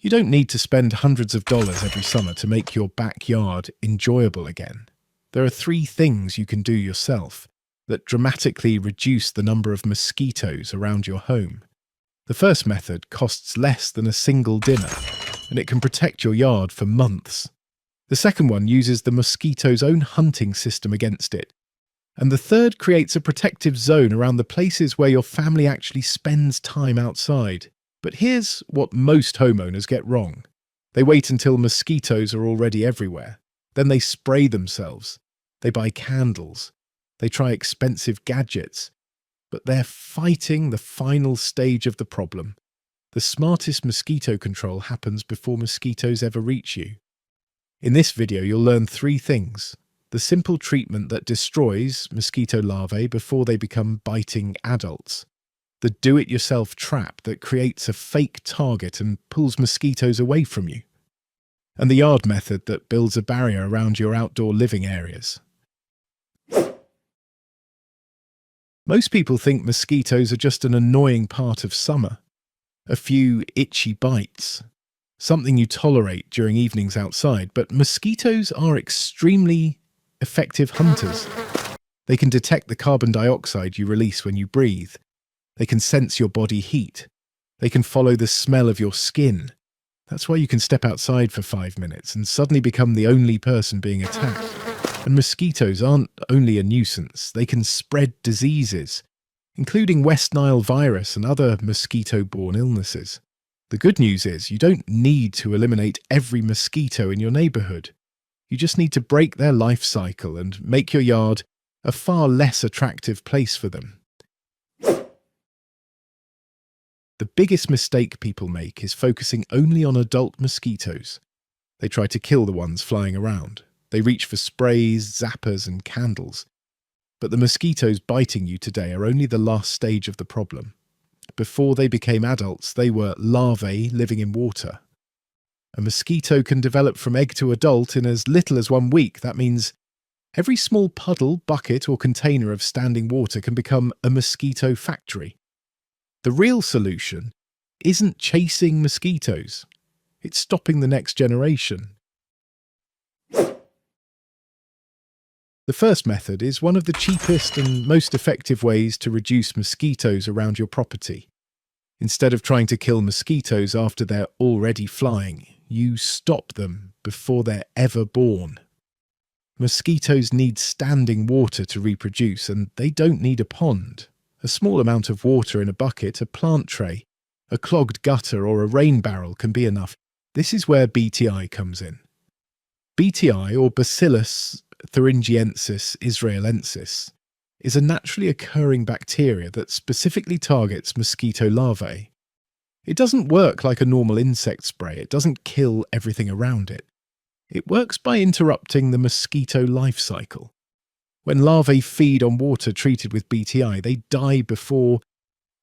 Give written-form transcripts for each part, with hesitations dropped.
You don't need to spend hundreds of dollars every summer to make your backyard enjoyable again. There are 3 things you can do yourself that dramatically reduce the number of mosquitoes around your home. The first method costs less than a single dinner, and it can protect your yard for months. The second one uses the mosquito's own hunting system against it. And the third creates a protective zone around the places where your family actually spends time outside. But here's what most homeowners get wrong. They wait until mosquitoes are already everywhere. Then they spray themselves. They buy candles. They try expensive gadgets. But they're fighting the final stage of the problem. The smartest mosquito control happens before mosquitoes ever reach you. In this video, you'll learn 3 things. The simple treatment that destroys mosquito larvae before they become biting adults. The do-it-yourself trap that creates a fake target and pulls mosquitoes away from you. And the yard method that builds a barrier around your outdoor living areas. Most people think mosquitoes are just an annoying part of summer. A few itchy bites. Something you tolerate during evenings outside, but mosquitoes are extremely effective hunters. They can detect the carbon dioxide you release when you breathe. They can sense your body heat. They can follow the smell of your skin. That's why you can step outside for 5 minutes and suddenly become the only person being attacked. And mosquitoes aren't only a nuisance, they can spread diseases, including West Nile virus and other mosquito-borne illnesses. The good news is you don't need to eliminate every mosquito in your neighborhood. You just need to break their life cycle and make your yard a far less attractive place for them. The biggest mistake people make is focusing only on adult mosquitoes. They try to kill the ones flying around. They reach for sprays, zappers, and candles. But the mosquitoes biting you today are only the last stage of the problem. Before they became adults, they were larvae living in water. A mosquito can develop from egg to adult in as little as 1 week. That means every small puddle, bucket, or container of standing water can become a mosquito factory. The real solution isn't chasing mosquitoes. It's stopping the next generation. The first method is one of the cheapest and most effective ways to reduce mosquitoes around your property. Instead of trying to kill mosquitoes after they're already flying, you stop them before they're ever born. Mosquitoes need standing water to reproduce, and they don't need a pond. A small amount of water in a bucket, a plant tray, a clogged gutter, or a rain barrel can be enough. This is where BTI comes in. BTI, or Bacillus thuringiensis israelensis, is a naturally occurring bacteria that specifically targets mosquito larvae. It doesn't work like a normal insect spray. It doesn't kill everything around it. It works by interrupting the mosquito life cycle. When larvae feed on water treated with BTI, they die before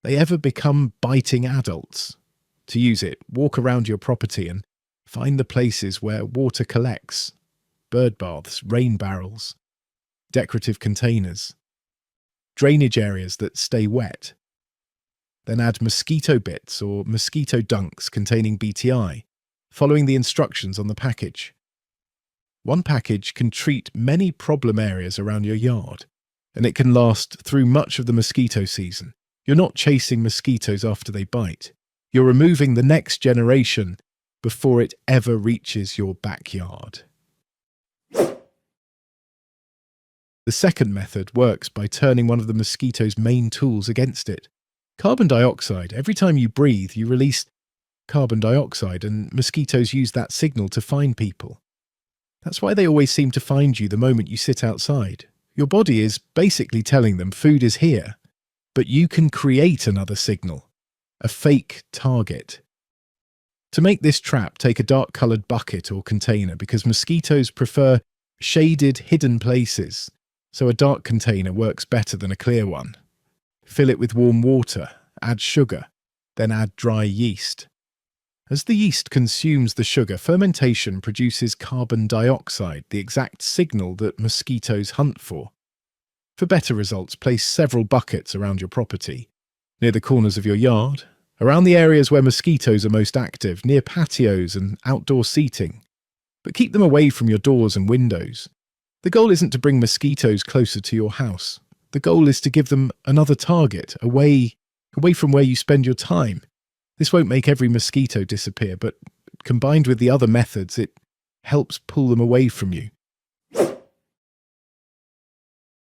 they ever become biting adults. To use it, walk around your property and find the places where water collects. Bird baths, rain barrels, decorative containers, drainage areas that stay wet. Then add mosquito bits or mosquito dunks containing BTI, following the instructions on the package. One package can treat many problem areas around your yard, and it can last through much of the mosquito season. You're not chasing mosquitoes after they bite. You're removing the next generation before it ever reaches your backyard. The second method works by turning one of the mosquito's main tools against it. Carbon dioxide. Every time you breathe, you release carbon dioxide, and mosquitoes use that signal to find people. That's why they always seem to find you the moment you sit outside. Your body is basically telling them food is here, but you can create another signal, a fake target. To make this trap, take a dark-coloured bucket or container because mosquitoes prefer shaded, hidden places, so a dark container works better than a clear one. Fill it with warm water, add sugar, then add dry yeast. As the yeast consumes the sugar, fermentation produces carbon dioxide, the exact signal that mosquitoes hunt for. For better results, place several buckets around your property, near the corners of your yard, around the areas where mosquitoes are most active, near patios and outdoor seating. But keep them away from your doors and windows. The goal isn't to bring mosquitoes closer to your house. The goal is to give them another target, away from where you spend your time. This won't make every mosquito disappear, but combined with the other methods, it helps pull them away from you.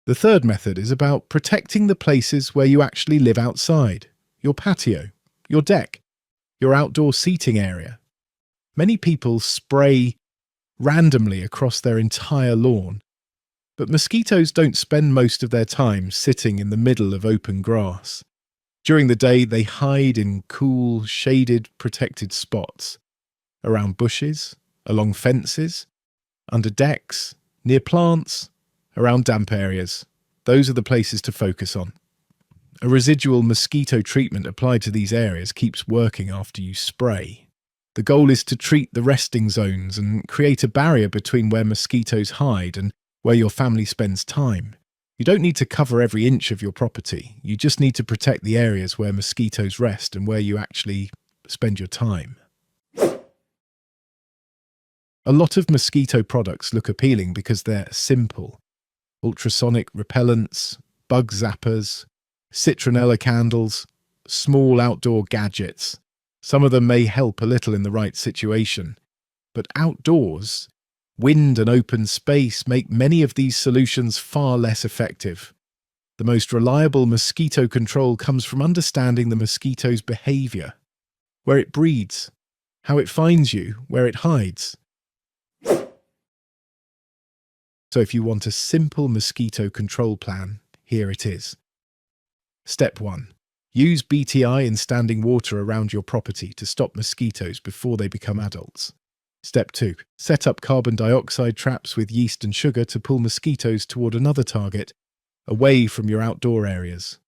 The third method is about protecting the places where you actually live outside. Your patio, your deck, your outdoor seating area. Many people spray randomly across their entire lawn, but mosquitoes don't spend most of their time sitting in the middle of open grass. During the day, they hide in cool, shaded, protected spots, around bushes, along fences, under decks, near plants, around damp areas. Those are the places to focus on. A residual mosquito treatment applied to these areas keeps working after you spray. The goal is to treat the resting zones and create a barrier between where mosquitoes hide and where your family spends time. You don't need to cover every inch of your property. You just need to protect the areas where mosquitoes rest and where you actually spend your time. A lot of mosquito products look appealing because they're simple. Ultrasonic repellents, bug zappers, citronella candles, small outdoor gadgets. Some of them may help a little in the right situation. But outdoors, wind and open space make many of these solutions far less effective. The most reliable mosquito control comes from understanding the mosquito's behavior, where it breeds, how it finds you, where it hides. So if you want a simple mosquito control plan, here it is. Step 1. Use BTI in standing water around your property to stop mosquitoes before they become adults. Step 2. Set up carbon dioxide traps with yeast and sugar to pull mosquitoes toward another target, away from your outdoor areas.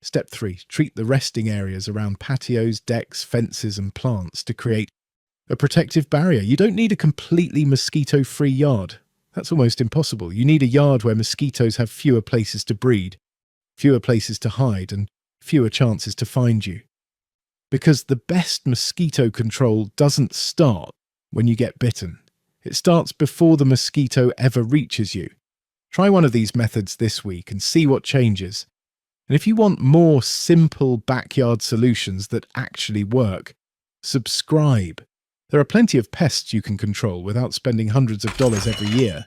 Step 3. Treat the resting areas around patios, decks, fences and plants to create a protective barrier. You don't need a completely mosquito-free yard. That's almost impossible. You need a yard where mosquitoes have fewer places to breed, fewer places to hide, and fewer chances to find you. Because the best mosquito control doesn't start when you get bitten. It starts before the mosquito ever reaches you. Try one of these methods this week and see what changes. And if you want more simple backyard solutions that actually work, subscribe. There are plenty of pests you can control without spending hundreds of dollars every year.